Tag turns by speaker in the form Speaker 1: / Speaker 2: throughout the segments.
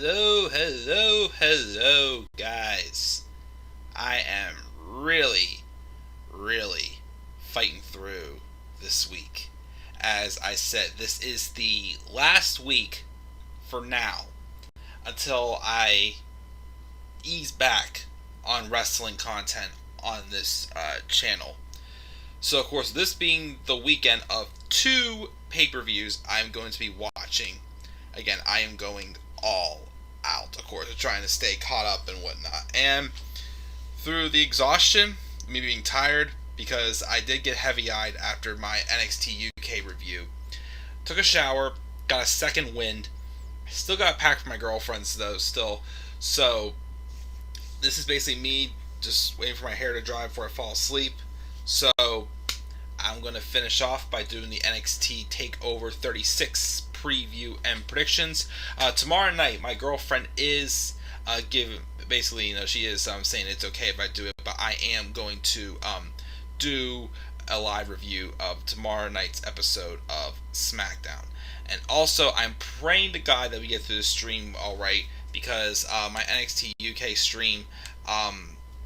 Speaker 1: Hello, guys. I am really fighting through this week. As I said, this is the last week for now until I ease back on wrestling content on this channel. So, of course, this being the weekend of 2 pay-per-views I'm going to be watching. Again, I am going all out, of course, trying to stay caught up and whatnot. And through the exhaustion, me being tired, because I did get heavy-eyed after my NXT UK review. Took a shower, got a second wind. Still got a pack for my girlfriends, though, still. So, this is basically me just waiting for my hair to dry before I fall asleep. So, I'm going to finish off by doing the NXT TakeOver 36 preview and predictions. Tomorrow night, my girlfriend is she is saying it's okay if I do it, but I am going to do a live review of tomorrow night's episode of SmackDown. And also, I'm praying to God that we get through the stream alright, because my NXT UK stream,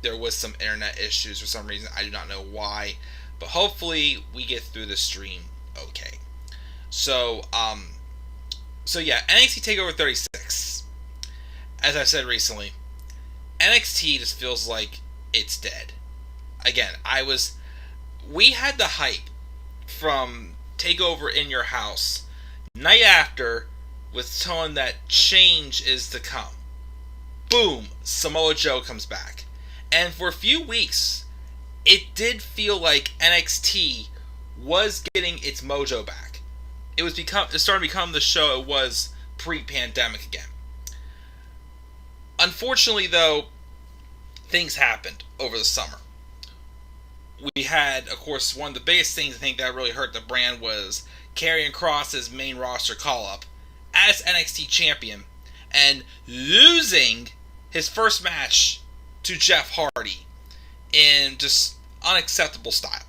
Speaker 1: there was some internet issues for some reason. I do not know why, but hopefully we get through the stream okay. So yeah, NXT TakeOver 36. As I've said recently, NXT just feels like it's dead. Again, we had the hype from TakeOver in Your House night after with tone that change is to come. Boom, Samoa Joe comes back. And for a few weeks, it did feel like NXT was getting its mojo back. It started to become the show it was pre-pandemic again. Unfortunately, though, things happened over the summer. We had, of course, one of the biggest things I think that really hurt the brand was Karrion Kross's main roster call-up as NXT champion and losing his first match to Jeff Hardy in just unacceptable style.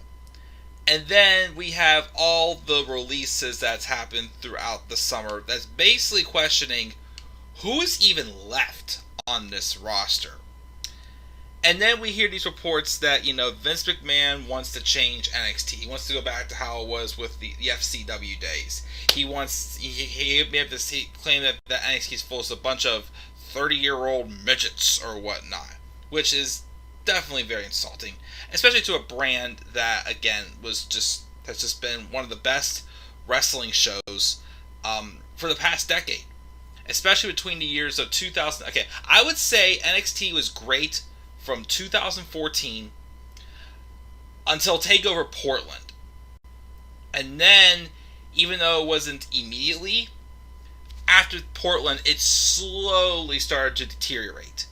Speaker 1: And then we have all the releases that's happened throughout the summer that's basically questioning who is even left on this roster. And then we hear these reports that, Vince McMahon wants to change NXT. He wants to go back to how it was with the FCW days. He claimed that NXT is full of a bunch of 30-year-old midgets or whatnot, which is definitely very insulting, especially to a brand that, again, has just been one of the best wrestling shows for the past decade, especially between the years of 2000. Okay, I would say NXT was great from 2014 until TakeOver Portland. And then, even though it wasn't immediately, after Portland, it slowly started to deteriorate.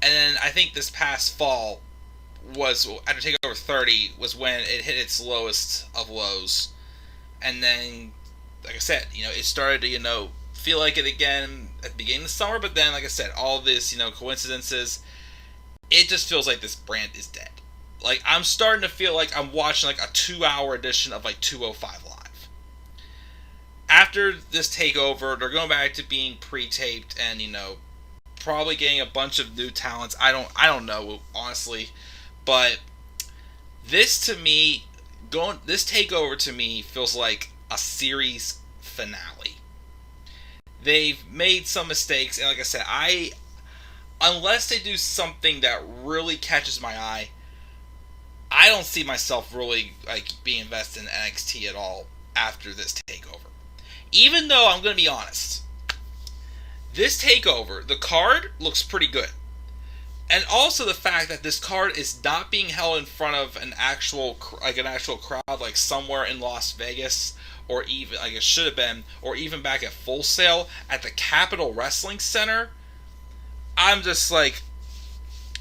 Speaker 1: And then I think this past fall was, after TakeOver 30, was when it hit its lowest of lows. And then, like I said, it started to, feel like it again at the beginning of the summer. But then, like I said, all this, coincidences, it just feels like this brand is dead. Like, I'm starting to feel like I'm watching, like, a 2-hour edition of, like, 205 Live. After this takeover, they're going back to being pre-taped and, probably getting a bunch of new talents. I don't know, honestly. But this takeover to me feels like a series finale. They've made some mistakes, and like I said, unless they do something that really catches my eye, I don't see myself really being invested in NXT at all after this takeover. Even though I'm going to be honest, this takeover, the card looks pretty good. And also the fact that this card is not being held in front of an actual crowd, like somewhere in Las Vegas, or even like it should have been, or even back at Full Sail at the Capitol Wrestling Center. I'm just like,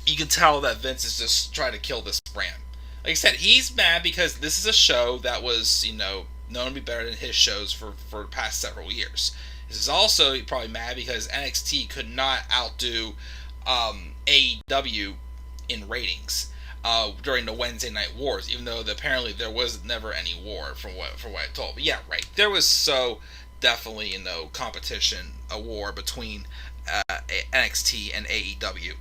Speaker 1: you can tell that Vince is just trying to kill this brand. Like I said, he's mad because this is a show that was, known to be better than his shows for the past several years. This is also probably mad because NXT could not outdo AEW in ratings during the Wednesday Night Wars, even though apparently there was never any war from what I told. But yeah, right. There was so definitely, competition, a war between NXT and AEW.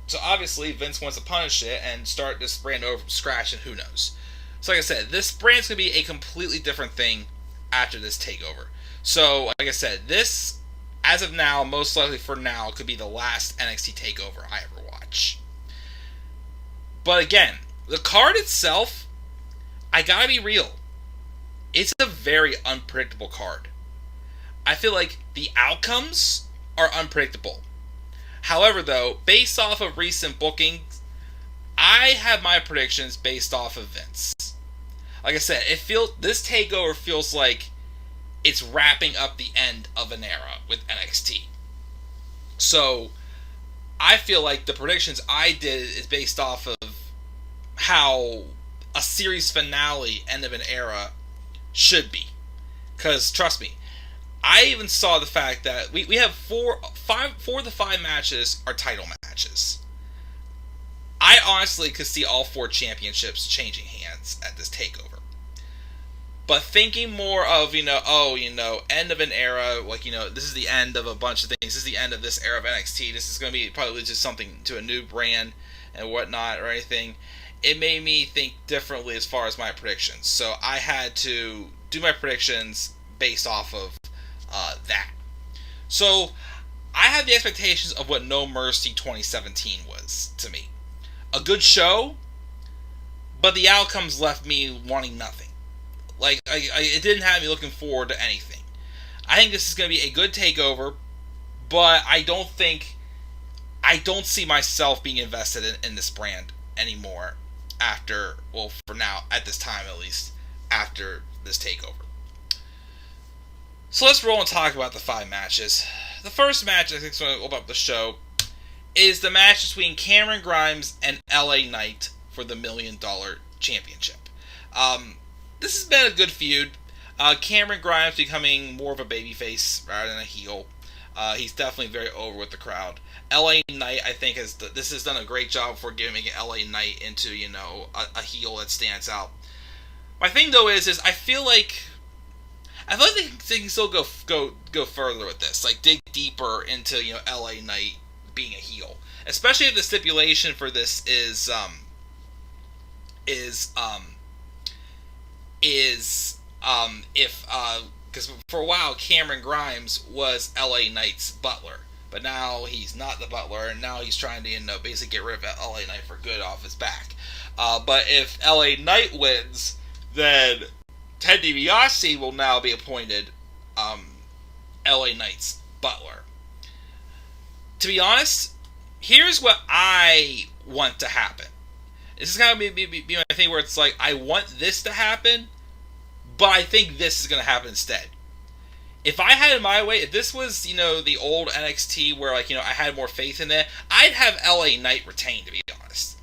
Speaker 1: So obviously Vince wants to punish it and start this brand over from scratch, and who knows. So like I said, this brand's going to be a completely different thing after this takeover. So like I said, this, as of now, most likely for now, could be the last NXT takeover I ever watch. But again, the card itself, I gotta be real, it's a very unpredictable card. I feel like the outcomes are unpredictable. However, though, based off of recent bookings, I have my predictions based off of Vince. Like I said, this takeover feels like it's wrapping up the end of an era with NXT. So I feel like the predictions I did is based off of how a series finale, end of an era, should be. Because trust me, I even saw the fact that we have four of the 5 matches are title matches. I honestly could see all 4 championships changing hands at this takeover. But thinking more of, end of an era, this is the end of a bunch of things. This is the end of this era of NXT. This is going to be probably just something to a new brand and whatnot or anything. It made me think differently as far as my predictions. So I had to do my predictions based off of that. So I had the expectations of what No Mercy 2017 was to me. A good show, but the outcomes left me wanting nothing. It didn't have me looking forward to anything. I think this is going to be a good takeover, but I don't see myself being invested in this brand anymore for now, at this time at least, after this takeover. So let's roll and talk about the 5 matches. The first match I think is going to open up the show is the match between Cameron Grimes and LA Knight for the $1 Million Championship. This has been a good feud. Cameron Grimes becoming more of a babyface rather than a heel. He's definitely very over with the crowd. LA Knight, I think, this has done a great job for making LA Knight into, a heel that stands out. My thing though is I feel like they can still go further with this, like dig deeper into LA Knight being a heel, especially if the stipulation for this is because for a while Cameron Grimes was LA Knight's butler, but now he's not the butler, and now he's trying to basically get rid of LA Knight for good off his back. But if LA Knight wins, then Ted DiBiase will now be appointed LA Knight's butler. To be honest, here's what I want to happen. This is going to be my thing where it's like, I want this to happen, but I think this is going to happen instead. If I had it my way, if this was, the old NXT where, I had more faith in it, I'd have LA Knight retain, to be honest.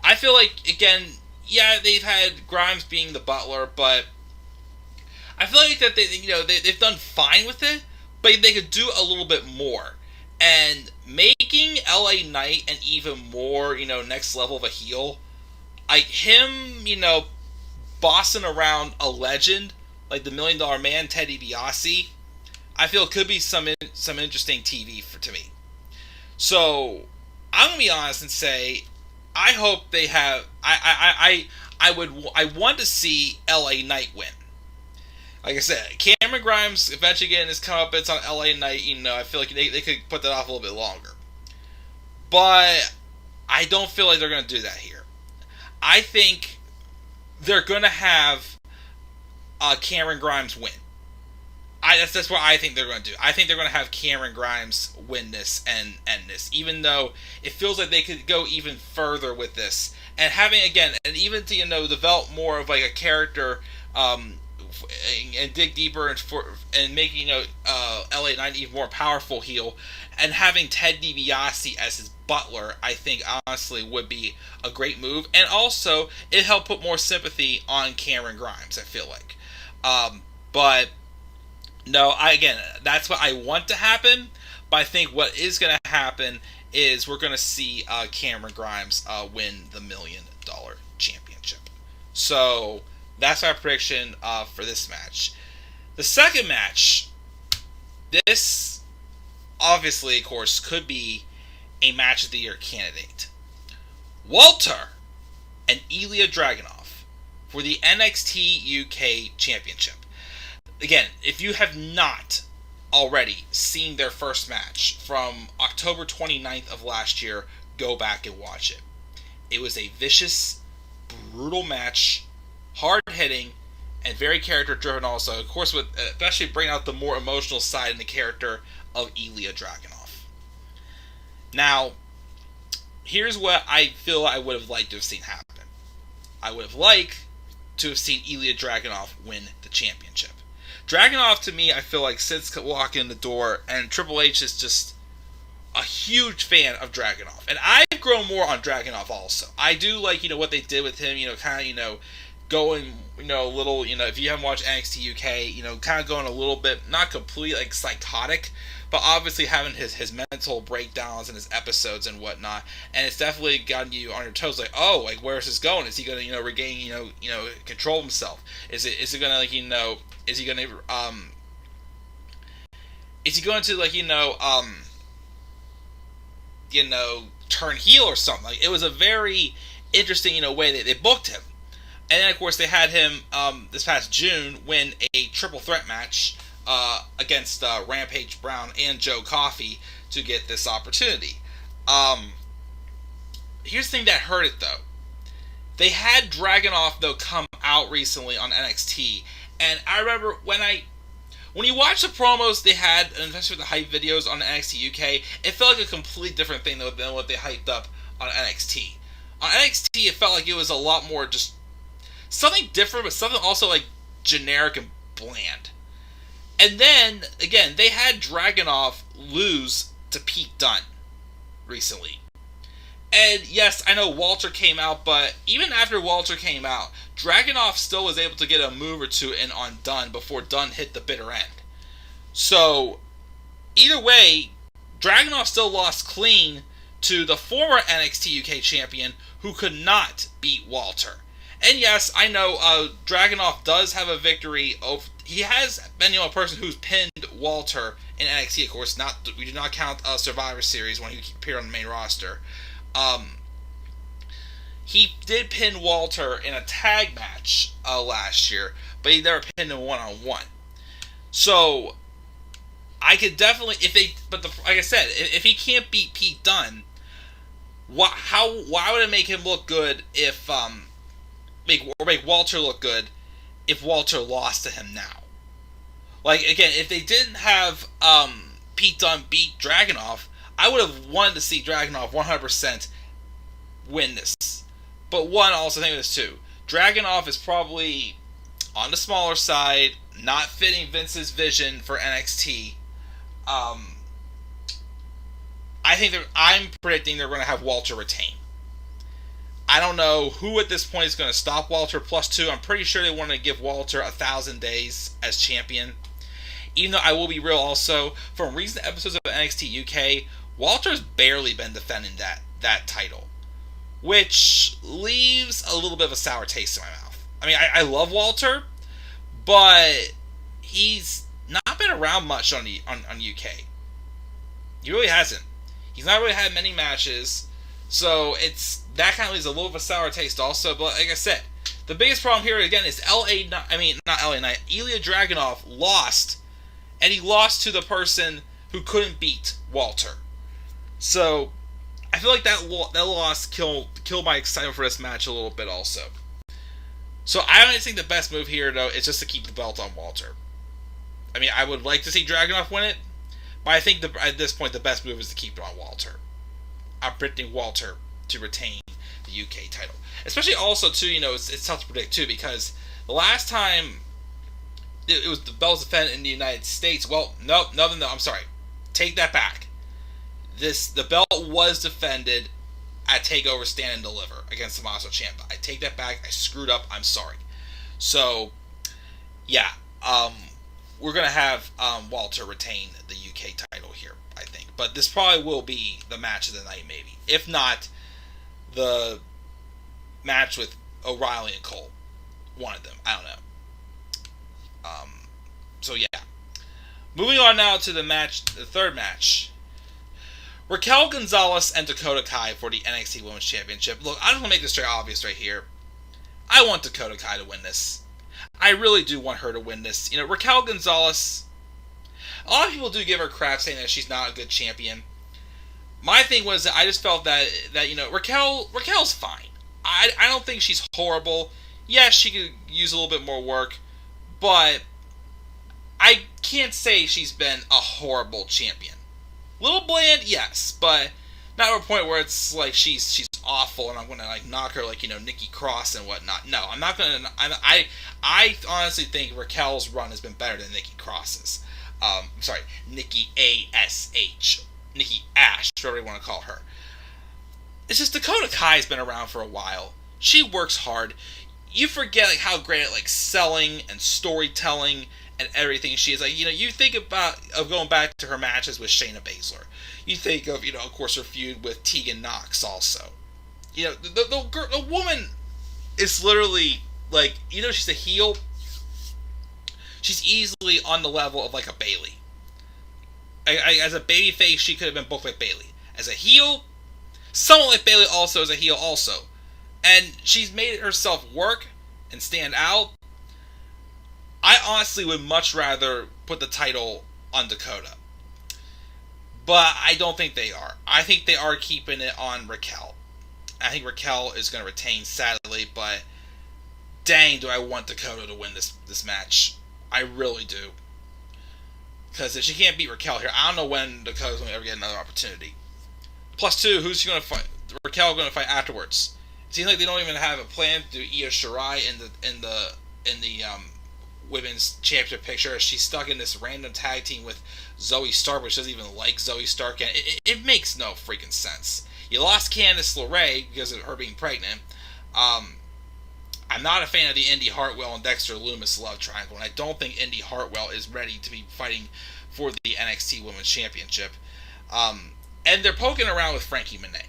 Speaker 1: I feel like, again, yeah, they've had Grimes being the butler, but I feel like that they've done fine with it, but they could do a little bit more. And making LA Knight an even more, next level of a heel, like him, bossing around a legend like the $1 Million Man, Ted DiBiase, I feel could be some interesting TV to me. So I'm gonna be honest and say, I hope they have. I want to see LA Knight win. Like I said, Cameron Grimes eventually getting his comeuppance on LA Knight. I feel like they could put that off a little bit longer. But I don't feel like they're going to do that here. I think they're going to have Cameron Grimes win. That's what I think they're going to do. I think they're going to have Cameron Grimes win this and end this, even though it feels like they could go even further with this. And having, again, and even to, develop more of like a character and dig deeper and making LA Knight even more powerful heel, and having Ted DiBiase as his butler, I think honestly would be a great move, and also it helped put more sympathy on Cameron Grimes, I feel like. But no, again, that's what I want to happen, but I think what is going to happen is we're going to see Cameron Grimes win the $1 Million Championship. So that's our prediction for this match. The second match, this obviously, of course, could be a match of the year candidate. Walter and Ilya Draganov for the NXT UK Championship. Again, if you have not already seen their first match from October 29th of last year, go back and watch it. It was a vicious, brutal match, hard-hitting, and very character-driven also. Of course, with especially bringing out the more emotional side in the character of Ilya Dragunov. Now, here's what I feel I would have liked to have seen happen. I would have liked to have seen Ilya Dragunov win the championship. Dragunov, to me, I feel like since walking in the door, and Triple H is just a huge fan of Dragunov. And I've grown more on Dragunov also. I do like, what they did with him, kind of, going, a little, if you haven't watched NXT UK, kind of going a little bit, not completely, like, psychotic, but obviously having his mental breakdowns and his episodes and whatnot, and it's definitely gotten you on your toes, like, oh, like, where's this going? Is he going to, regain, control himself? Is it going to, like, is he going to, turn heel or something? Like, it was a very interesting, way they booked him. And then, of course, they had him this past June win a triple threat match against Rampage Brown and Joe Coffey to get this opportunity. Here's the thing that hurt it, though. They had Dragunov, though, come out recently on NXT, and I remember when you watch the promos they had, and especially with the hype videos on NXT UK, it felt like a completely different thing than what they hyped up on NXT. On NXT, it felt like it was a lot more just something different, but something also like generic and bland. And then, again, they had Dragunov lose to Pete Dunne recently. And yes, I know Walter came out, but even after Walter came out, Dragunov still was able to get a move or two in on Dunne before Dunne hit the bitter end. So, either way, Dragunov still lost clean to the former NXT UK champion who could not beat Walter. And yes, I know Dragunov does have a victory over. He has been a person who's pinned Walter in NXT, of course. We do not count Survivor Series when he appeared on the main roster. He did pin Walter in a tag match last year, but he never pinned him one-on-one. So I could definitely, like I said, if he can't beat Pete Dunne, why would it make him look good if make Walter look good if Walter lost to him now? Like, again, if they didn't have Pete Dunne beat Dragunov, I would have wanted to see Dragunov 100% win this. But also think of this too. Dragunov is probably on the smaller side, not fitting Vince's vision for NXT. I'm predicting they're going to have Walter retain. I don't know who at this point is going to stop Walter. +2, I'm pretty sure they want to give Walter 1,000 days as champion. Even though I will be real also, from recent episodes of NXT UK, Walter's barely been defending that title, which leaves a little bit of a sour taste in my mouth. I mean, I love Walter, but he's not been around much on UK. He really hasn't. He's not really had many matches, so that kind of leaves a little bit of a sour taste also. But like I said, the biggest problem here again is Ilya Dragunov lost, and he lost to the person who couldn't beat Walter. So I feel like that loss killed my excitement for this match a little bit also. So I don't think the best move here, though, is just to keep the belt on Walter. I mean, I would like to see Dragunov win it, but I think at this point the best move is to keep it on Walter. I'm predicting Walter to retain the UK title. Especially also, too, it's tough to predict, too, because the last time it was the belt defended in the United States, well, no, I'm sorry. Take that back. The belt was defended at TakeOver Stand and Deliver against Tommaso Ciampa. I take that back. I screwed up. I'm sorry. So, yeah, we're going to have Walter retain the UK title here, I think. But this probably will be the match of the night, maybe. If not, the match with O'Reilly and Cole. One of them. I don't know. So Moving on now to the third match. Raquel Gonzalez and Dakota Kai for the NXT Women's Championship. Look, I just want to make this straight obvious right here. I want Dakota Kai to win this. I really do want her to win this. Raquel Gonzalez, a lot of people do give her crap saying that she's not a good champion. My thing was that I just felt that Raquel's fine. I don't think she's horrible. Yes, she could use a little bit more work, but I can't say she's been a horrible champion. Little bland, yes, but not to a point where it's like she's awful and I'm gonna knock her like Nikki Cross and whatnot. No, I'm not gonna. I honestly think Raquel's run has been better than Nikki Cross's. Sorry, Nikki ASH, Nikki Ash, whatever you want to call her. It's just Dakota Kai's been around for a while. She works hard. You forget how great at selling and storytelling and everything she is. You think of going back to her matches with Shayna Baszler. You think of course, her feud with Tegan Knox also. The woman is literally she's a heel. She's easily on the level of a Bayley. As a babyface, she could have been booked like Bayley. As a heel, someone like Bayley also is a heel also. And she's made herself work and stand out. I honestly would much rather put the title on Dakota. But I don't think they are. I think they are keeping it on Raquel. I think Raquel is going to retain, sadly, but dang, do I want Dakota to win this match. I really do. Because if she can't beat Raquel here, I don't know when Dakota's going to ever get another opportunity. Plus two, who's she going to fight? Raquel going to fight afterwards. It seems like they don't even have a plan to do Io Shirai in the women's championship picture. She's stuck in this random tag team with Zoe Stark, which doesn't even like Zoe Stark. And it makes no freaking sense. You lost Candice LeRae because of her being pregnant. I'm not a fan of the Indy Hartwell and Dexter Lumis love triangle, and I don't think Indy Hartwell is ready to be fighting for the NXT Women's Championship. And they're poking around with Frankie Monet.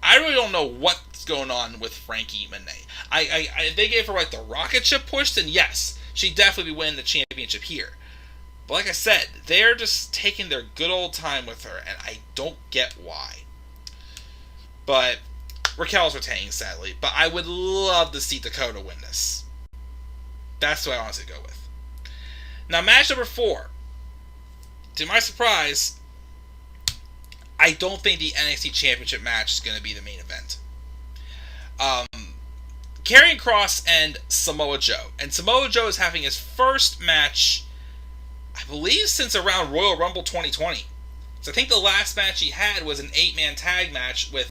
Speaker 1: I really don't know what's going on with Frankie Monet. If they gave her the rocket ship push, then yes, she'd definitely be winning the championship here. But like I said, they're just taking their good old time with her, and I don't get why. But Raquel's retaining, sadly. But I would love to see Dakota win this. That's what I honestly go with. Now, match number 4. To my surprise, I don't think the NXT Championship match is going to be the main event. Karrion Kross and Samoa Joe. And Samoa Joe is having his first match, I believe, since around Royal Rumble 2020. So I think the last match he had was an 8-man tag match with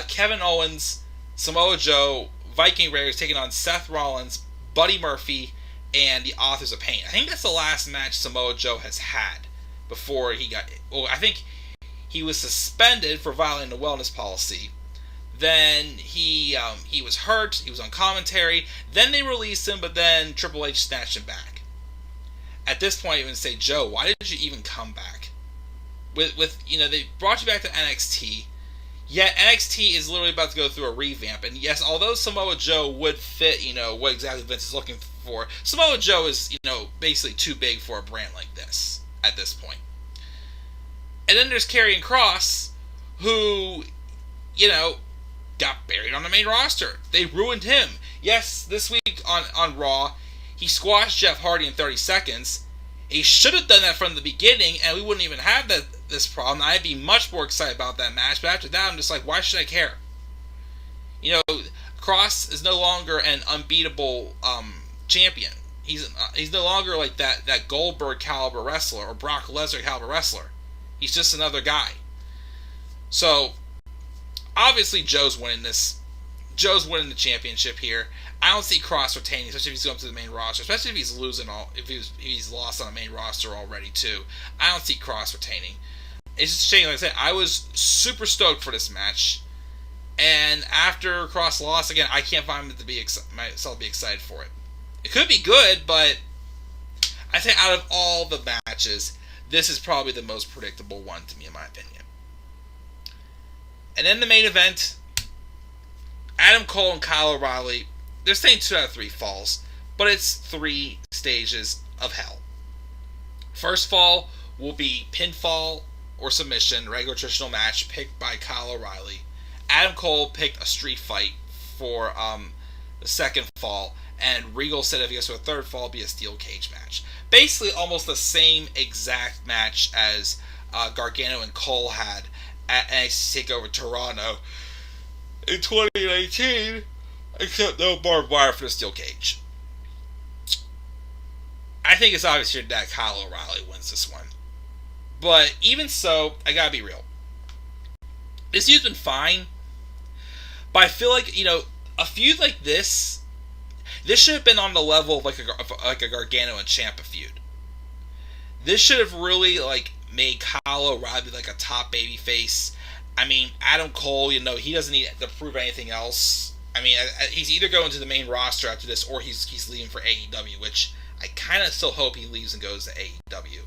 Speaker 1: Kevin Owens, Samoa Joe, Viking Raiders taking on Seth Rollins, Buddy Murphy, and the Authors of Pain. I think that's the last match Samoa Joe has had before he got... Well, I think he was suspended for violating the wellness policy. Then he was hurt. He was on commentary. Then they released him, but then Triple H snatched him back. At this point, you would say, Joe, why did you even come back? They brought you back to NXT. Yet NXT is literally about to go through a revamp. And yes, although Samoa Joe would fit, what exactly Vince is looking for, Samoa Joe is, basically too big for a brand like this at this point. And then there's Karrion Kross, who, got buried on the main roster. They ruined him. Yes, this week on Raw, he squashed Jeff Hardy in 30 seconds. He should have done that from the beginning, and we wouldn't even have this problem. I'd be much more excited about that match, but after that, I'm just like, why should I care? Kross is no longer an unbeatable champion. He's no longer like that Goldberg caliber wrestler or Brock Lesnar caliber wrestler. He's just another guy. So, obviously, Joe's winning this. Joe's winning the championship here. I don't see Kross retaining, especially if he's going to the main roster. Especially if he's losing if he's lost on the main roster already too. I don't see Kross retaining. It's just a shame. Like I said, I was super stoked for this match, and after Kross lost again, I can't find myself to be excited for it. It could be good, but I think out of all the matches, this is probably the most predictable one to me, in my opinion. And then the main event, Adam Cole and Kyle O'Reilly. They're saying 2 out of 3 falls, but it's 3 stages of hell. First fall will be pinfall or submission, regular traditional match picked by Kyle O'Reilly. Adam Cole picked a street fight for the second fall, and Regal said if he gets to a third fall, it'll be a steel cage match. Basically, almost the same exact match as Gargano and Cole had at NXT TakeOver Toronto in 2019, except no barbed wire for the steel cage. I think it's obvious here that Kyle O'Reilly wins this one. But even so, I gotta be real. This feud's been fine, but I feel like, a feud like this should have been on the level of like a Gargano and Ciampa feud. This should have really made Kyle O'Reilly like a top babyface. I mean, Adam Cole, he doesn't need to prove anything else. I mean, he's either going to the main roster after this, or he's leaving for AEW, which I kind of still hope he leaves and goes to AEW.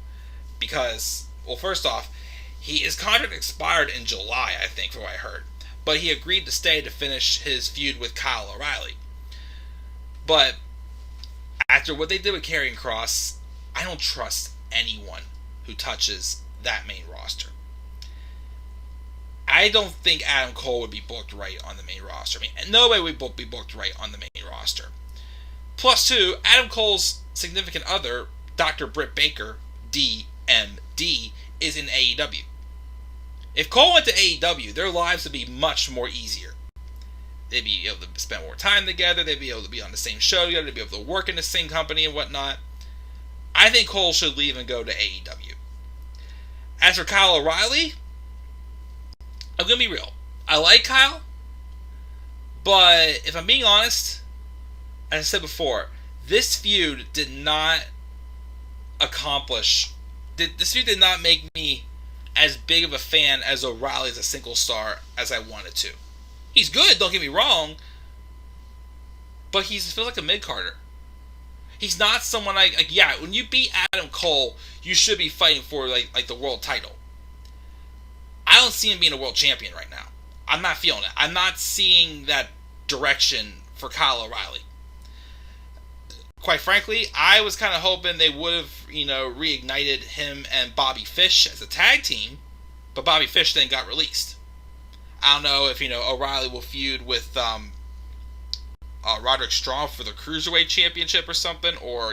Speaker 1: Because, well, first off, his contract expired in July, I think, from what I heard. But he agreed to stay to finish his feud with Kyle O'Reilly. But after what they did with Karrion Kross, I don't trust anyone who touches that main roster. I don't think Adam Cole would be booked right on the main roster. I mean, nobody would be booked right on the main roster. Plus, two, Adam Cole's significant other, Dr. Britt Baker, DMD, is in AEW. If Cole went to AEW, their lives would be much more easier. They'd be able to spend more time together, they'd be able to be on the same show together, they'd be able to work in the same company and whatnot. I think Cole should leave and go to AEW. As for Kyle O'Reilly, I'm going to be real. I like Kyle, but if I'm being honest, as I said before, this feud did not make me as big of a fan as O'Reilly as a single star as I wanted to. He's good, don't get me wrong, but he feels like a mid-carder. He's not someone when you beat Adam Cole, you should be fighting for like the world title. I don't see him being a world champion right now. I'm not feeling it. I'm not seeing that direction for Kyle O'Reilly. Quite frankly, I was kind of hoping they would have, reignited him and Bobby Fish as a tag team, but Bobby Fish then got released. I don't know if, O'Reilly will feud with Roderick Strong for the Cruiserweight Championship or something, or,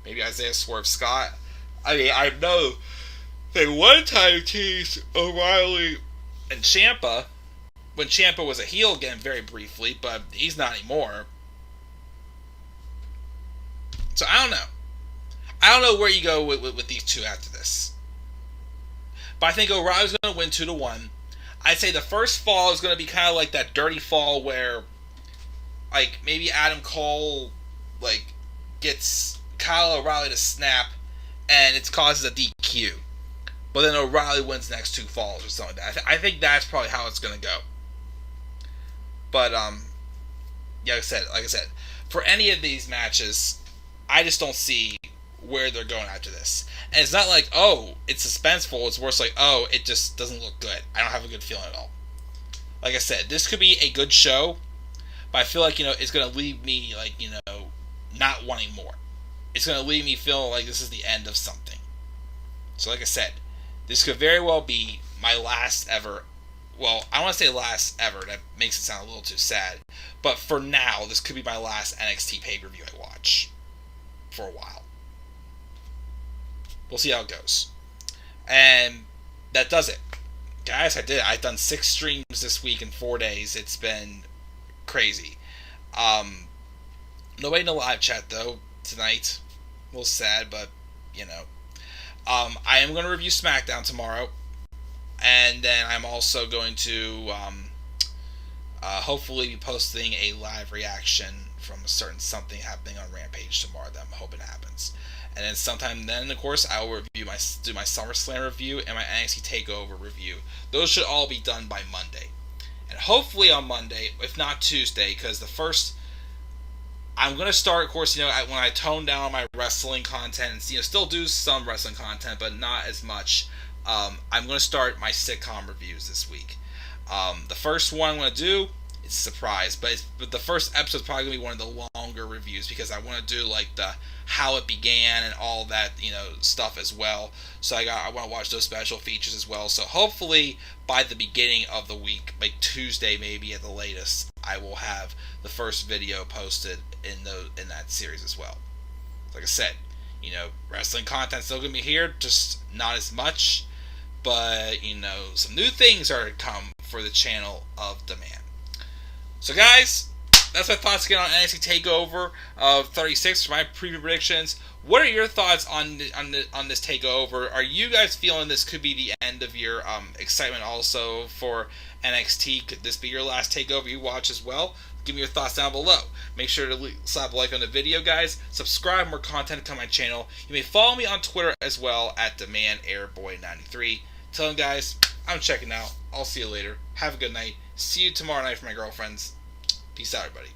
Speaker 1: maybe Isaiah Swerve Scott. I mean, I know they one-time teased O'Reilly and Ciampa when Ciampa was a heel again very briefly, but he's not anymore. So I don't know. I don't know where you go with these two after this. But I think O'Reilly's going to win 2-1. I'd say the first fall is going to be kind of like that dirty fall where, maybe Adam Cole, gets Kyle O'Reilly to snap, and it causes a DQ. But then O'Reilly wins the next two falls or something like that. I think that's probably how it's going to go. But, like I said, for any of these matches, I just don't see where they're going after this. And it's not like, oh, it's suspenseful. It's worse like, oh, it just doesn't look good. I don't have a good feeling at all. Like I said, this could be a good show, but I feel like, it's going to leave me, not wanting more. It's going to leave me feeling like this is the end of something. So like I said, this could very well be my last ever, well, I want to say last ever. That makes it sound a little too sad. But for now, this could be my last NXT pay-per-view I watch for a while. We'll see how it goes. And that does it. Guys, I've done 6 streams this week in 4 days. It's been crazy. Nobody in the live chat, though, tonight. A little sad, but, I am going to review SmackDown tomorrow. And then I'm also going to hopefully be posting a live reaction from a certain something happening on Rampage tomorrow that I'm hoping happens. And then sometime then, of course, I will do my SummerSlam review and my NXT TakeOver review. Those should all be done by Monday. And hopefully on Monday, if not Tuesday, because the first... I'm going to start, of course, when I tone down my wrestling content and, still do some wrestling content, but not as much. I'm going to start my sitcom reviews this week. The first one I'm going to do it's a surprise. But the first episode is probably gonna be one of the longer reviews because I want to do like the how it began and all that stuff as well. So I want to watch those special features as well. So hopefully by the beginning of the week, like Tuesday maybe at the latest, I will have the first video posted in that series as well. Like I said, wrestling content still gonna be here, just not as much. But some new things are to come for the channel of Demand. So guys, that's my thoughts again on NXT TakeOver of 36 for my preview predictions. What are your thoughts on this takeover? Are you guys feeling this could be the end of your excitement also for NXT? Could this be your last takeover you watch as well? Give me your thoughts down below. Make sure to slap a like on the video, guys. Subscribe, more content to my channel. You may follow me on Twitter as well at DemandAirboy93. Till then, guys, I'm checking out. I'll see you later. Have a good night. See you tomorrow night for my girlfriends. Peace out, everybody.